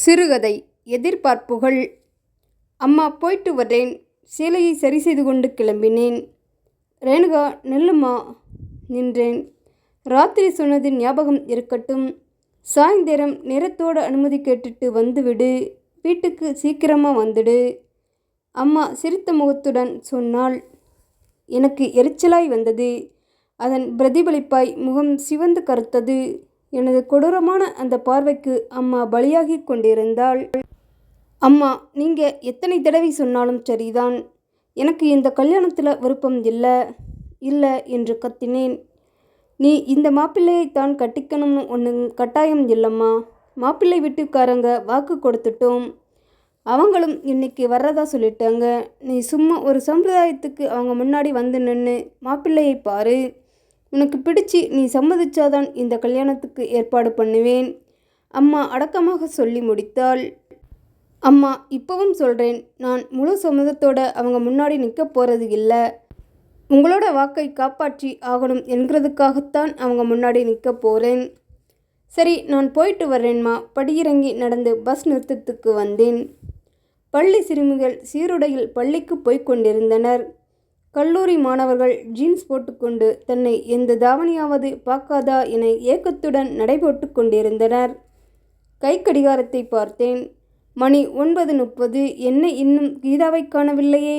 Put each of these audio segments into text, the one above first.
சிறுகதை. எதிர்பார்ப்புகள். அம்மா, போயிட்டு வர்றேன். சேலையை சரி செய்து கொண்டு கிளம்பினேன். ரேணுகா, நெல்லுமா. நின்றேன். ராத்திரி சொன்னது ஞாபகம் இருக்கட்டும். சாயந்தரம் நேரத்தோடு அனுமதி கேட்டுட்டு வந்துவிடு. வீட்டுக்கு சீக்கிரமாக வந்துடு. அம்மா சிரித்த முகத்துடன் சொன்னாள். எனக்கு எரிச்சலாய் வந்தது. அதன் பிரதிபலிப்பாய் முகம் சிவந்து கருத்தது. எனது கொடூரமான அந்த பார்வைக்கு அம்மா பலியாகி கொண்டிருந்தாள். அம்மா, நீங்கள் எத்தனை தடவை சொன்னாலும் சரிதான். எனக்கு இந்த கல்யாணத்தில் விருப்பம் இல்லை என்று கத்தினேன். நீ இந்த மாப்பிள்ளையைத்தான் கட்டிக்கணும்னு ஒன்றும் கட்டாயம் இல்லைம்மா. மாப்பிள்ளை வீட்டுக்காரங்க வாக்கு கொடுத்துட்டோம். அவங்களும் இன்னைக்கு வர்றதா சொல்லிட்டாங்க. நீ சும்மா ஒரு சம்பிரதாயத்துக்கு அவங்க முன்னாடி வந்து நின்று மாப்பிள்ளையை பாரு. உனக்கு பிடிச்சி நீ சம்மதிச்சாதான் இந்த கல்யாணத்துக்கு ஏற்பாடு பண்ணுவேன். அம்மா அடக்கமாக சொல்லி முடித்தாள். அம்மா, இப்போவும் சொல்கிறேன், நான் முழு சம்மதத்தோட அவங்க முன்னாடி நிற்க போகிறது இல்லை. உங்களோட வாக்கை காப்பாற்றி ஆகணும் என்கிறதுக்காகத்தான் அவங்க முன்னாடி நிற்க போகிறேன். சரி, நான் போயிட்டு வர்றேன்மா. படியிறங்கி நடந்து பஸ் நிறுத்தத்துக்கு வந்தேன். பள்ளி சிறுமிகள் சீருடையில் பள்ளிக்கு போய்க் கொண்டிருந்தனர். கல்லூரி மாணவர்கள் ஜீன்ஸ் போட்டுக்கொண்டு தன்னை எந்த தாவணியாவது பார்க்காதா என ஏக்கத்துடன் நடைபோட்டு கொண்டிருந்தனர். கைக்கடிகாரத்தை பார்த்தேன். மணி 9:30. என்ன, இன்னும் கீதாவை காணவில்லையே?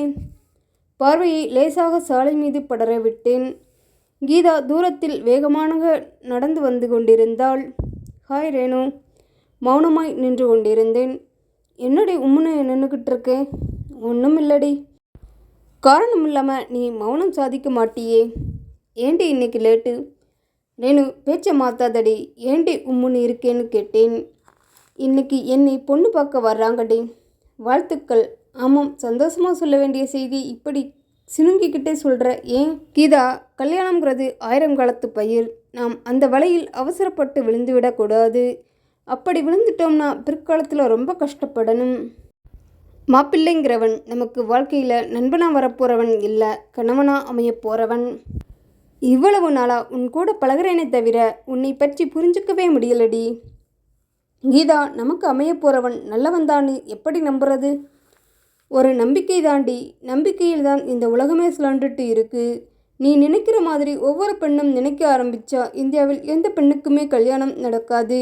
பார்வையை லேசாக சாலை மீது படரவிட்டேன். கீதா தூரத்தில் வேகமாக நடந்து வந்து கொண்டிருந்தாள். ஹாய் ரேணு. மௌனமாய் நின்று கொண்டிருந்தேன். என்னடி உம்முன்னு நின்றுக்கிட்டு இருக்கேன்? ஒன்றும் இல்லடி. காரணம் இல்லாமல் நீ மௌனம் சாதிக்க மாட்டியே. ஏண்டி இன்னைக்கு லேட்டு? ரேணு, பேச்சை மாத்தாதடி. ஏண்டி உம்முன்னு இருக்கேன்னு கேட்டேன். இன்னைக்கு என்னை பொண்ணு பார்க்க வர்றாங்கடி. வாழ்த்துக்கள். ஆமாம், சந்தோஷமாக சொல்ல வேண்டிய செய்தி இப்படி சினுங்கிக்கிட்டே சொல்கிற ஏன்? கீதா, கல்யாணங்கிறது 1000 காலத்து பயிர். நாம் அந்த வலையில் அவசரப்பட்டு விழுந்துவிடக்கூடாது. அப்படி விழுந்துட்டோம்னா பிற்காலத்தில் ரொம்ப கஷ்டப்படணும். மாப்பிள்ளைங்கிறவன் நமக்கு வாழ்க்கையில் நண்பனாக வரப்போகிறவன் இல்லை, கணவனாக அமைய போகிறவன். இவ்வளவு நாளாக உன் கூட பழகிறேனே தவிர உன்னை பற்றி புரிஞ்சிக்கவே முடியலடி. கீதா, நமக்கு அமைய போகிறவன் நல்லவன்தான்னு எப்படி நம்புறது? ஒரு நம்பிக்கை தாண்டி. நம்பிக்கையில் தான் இந்த உலகமே சுழண்டுட்டு இருக்கு. நீ நினைக்கிற மாதிரி ஒவ்வொரு பெண்ணும் நினைக்க ஆரம்பித்தா இந்தியாவில் எந்த பெண்ணுக்குமே கல்யாணம் நடக்காது.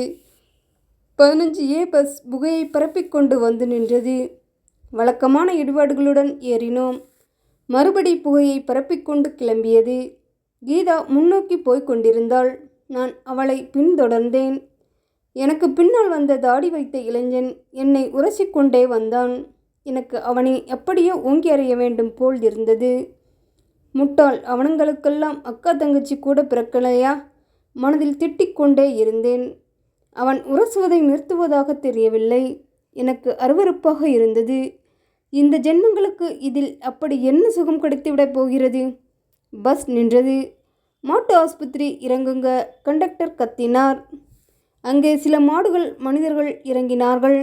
15A பஸ் புகையை பரப்பிக்கொண்டு வந்து நின்றது. வழக்கமான இடிபாடுகளுடன் ஏறினோம். மறுபடி புகையை பரப்பிக்கொண்டு கிளம்பியது. கீதா முன்னோக்கி போய்க் கொண்டிருந்தாள். நான் அவளை பின்தொடர்ந்தேன். எனக்கு பின்னால் வந்த தாடி வைத்த இளைஞன் என்னை உரசிக்கொண்டே வந்தான். எனக்கு அவனை எப்படியோ ஓங்கி அறிய வேண்டும் போல் இருந்தது. முட்டாள், அவனுங்களுக்கெல்லாம் அக்கா தங்கச்சி கூட பிறக்கலையா? மனதில் திட்டிக்கொண்டே இருந்தேன். அவன் உரசுவதை நிறுத்துவதாக தெரியவில்லை. எனக்கு அருவருப்பாக இருந்தது. இந்த ஜென்மங்களுக்கு இதில் அப்படி என்ன சுகம் கிடைத்துவிடப் போகிறது? பஸ் நின்றது. மாட்டு ஆஸ்பத்திரி இறங்குங்க, கண்டக்டர் கத்தினார். அங்கே சில மாடுகள் மனிதர்கள் இறங்கினார்கள்.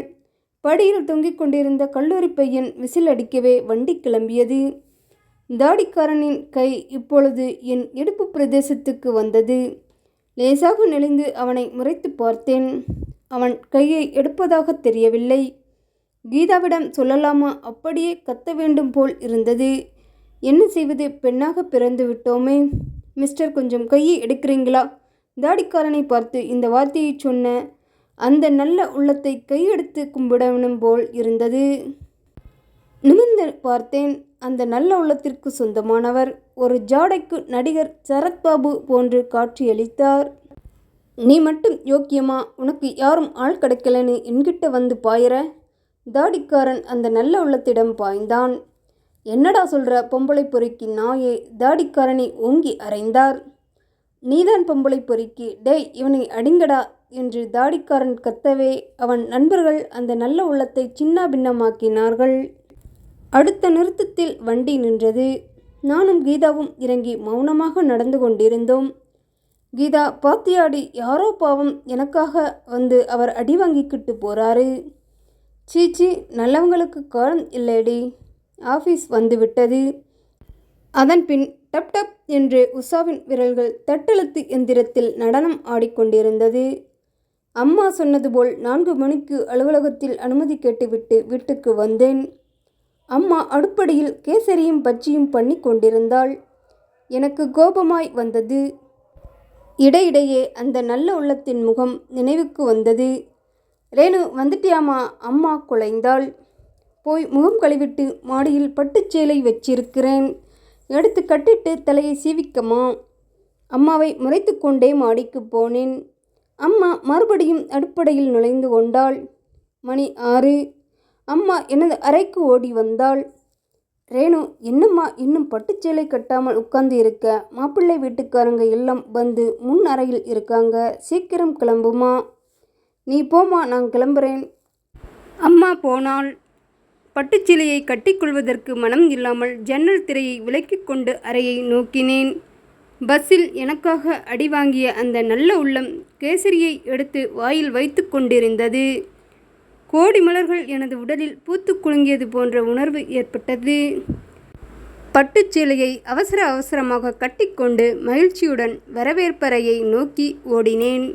படியில் தொங்கிக் கொண்டிருந்த கல்லூரி பையன் விசில் அடிக்கவே வண்டி கிளம்பியது. தாடிக்காரனின் கை இப்பொழுது என் இடுப்பு பிரதேசத்துக்கு வந்தது. லேசாக நெளிந்து அவனை முறைத்து பார்த்தேன். அவன் கையை எடுப்பதாக தெரியவில்லை. கீதாவிடம் சொல்லலாமா? அப்படியே கத்த வேண்டும் போல் இருந்தது. என்ன செய்வது? பெண்ணாக பிறந்து விட்டோமே. மிஸ்டர், கொஞ்சம் கையை எடுக்கிறீங்களா? தாடிக்காரனை பார்த்து இந்த வார்த்தையை சொன்ன அந்த நல்ல உள்ளத்தை கையெடுத்து கும்பிடணும் போல் இருந்தது. நிமிர்ந்து பார்த்தேன். அந்த நல்ல உள்ளத்திற்கு சொந்தமானவர் ஒரு ஜாடைக்கு நடிகர் சரத்பாபு போன்று காட்சியளித்தார். நீ மட்டும் யோக்கியமா? உனக்கு யாரும் ஆள் கிடைக்கலன்னு என்கிட்ட வந்து பாயிற? தாடிக்காரன் அந்த நல்ல உள்ளத்திடம் பாய்ந்தான். என்னடா சொல்கிற பொம்பளை பொறுக்கி நாயே? தாடிக்காரனை ஓங்கி அறைந்தார். நீதான் பொம்பளை பொறுக்கி. டேய், இவனை அடிங்கடா என்று தாடிக்காரன் கத்தவே அவன் நண்பர்கள் அந்த நல்ல உள்ளத்தை சின்ன பின்னமாக்கினார்கள். அடுத்த நிறுத்தத்தில் வண்டி நின்றது. நானும் கீதாவும் இறங்கி மௌனமாக நடந்து கொண்டிருந்தோம். கீதா, பாத்தியாடி, யாரோ பாவம் எனக்காக வந்து அவர் அடி வாங்கிக்கிட்டு போகிறாரு. சீச்சி, நல்லவங்களுக்கு காலம் இல்லைடி. ஆஃபீஸ் வந்துவிட்டது. அதன் பின் டப் டப் என்று உஷாவின் விரல்கள் தட்டெழுத்து எந்திரத்தில் நடனம் ஆடிக்கொண்டிருந்தது. அம்மா சொன்னது போல் 4 மணிக்கு அலுவலகத்தில் அனுமதி கேட்டுவிட்டு வீட்டுக்கு வந்தேன். அம்மா அடுப்படியில் கேசரியும் பஜ்ஜியும் பண்ணி கொண்டிருந்தாள். எனக்கு கோபமாய் வந்தது. இடையிடையே அந்த நல்ல உள்ளத்தின் முகம் நினைவுக்கு வந்தது. ரேணு வந்துட்டியாமா? அம்மா குழைந்தாள். போய் முகம் கழுவிட்டு மாடியில் பட்டுச்சேலை வச்சிருக்கிறேன், எடுத்து கட்டிட்டு தலையை சீவிக்கமா. அம்மாவை முறைத்து கொண்டே மாடிக்கு போனேன். அம்மா மறுபடியும் அடுப்படையில் நுழைந்து கொண்டாள். மணி 6. அம்மா எனது அறைக்கு ஓடி வந்தாள். ரேணு, என்னம்மா இன்னும் பட்டுச்சேலை கட்டாமல் உட்கார்ந்து இருக்க? மாப்பிள்ளை வீட்டுக்காரங்க எல்லாம் வந்து முன் அறையில் இருக்காங்க, சீக்கிரம் கிளம்புமா. நீ போமா, நான் கிளம்புறேன். அம்மா போனாள். பட்டுச்சேலையை கட்டிக்கொள்வதற்கு மனம் இல்லாமல் ஜன்னல் திரையை விலக்கிக் கொண்டு அறையை நோக்கினேன். பஸ்ஸில் எனக்காக அடி வாங்கிய அந்த நல்ல உள்ளம் கேசரியை எடுத்து வாயில் வைத்து கொண்டிருந்தது. கோடி மலர்கள் எனது உடலில் பூத்து குலுங்கியது போன்ற உணர்வு ஏற்பட்டது. பட்டுச்சேலையை அவசர அவசரமாக கட்டிக்கொண்டு மகிழ்ச்சியுடன் வரவேற்பறையை நோக்கி ஓடினேன்.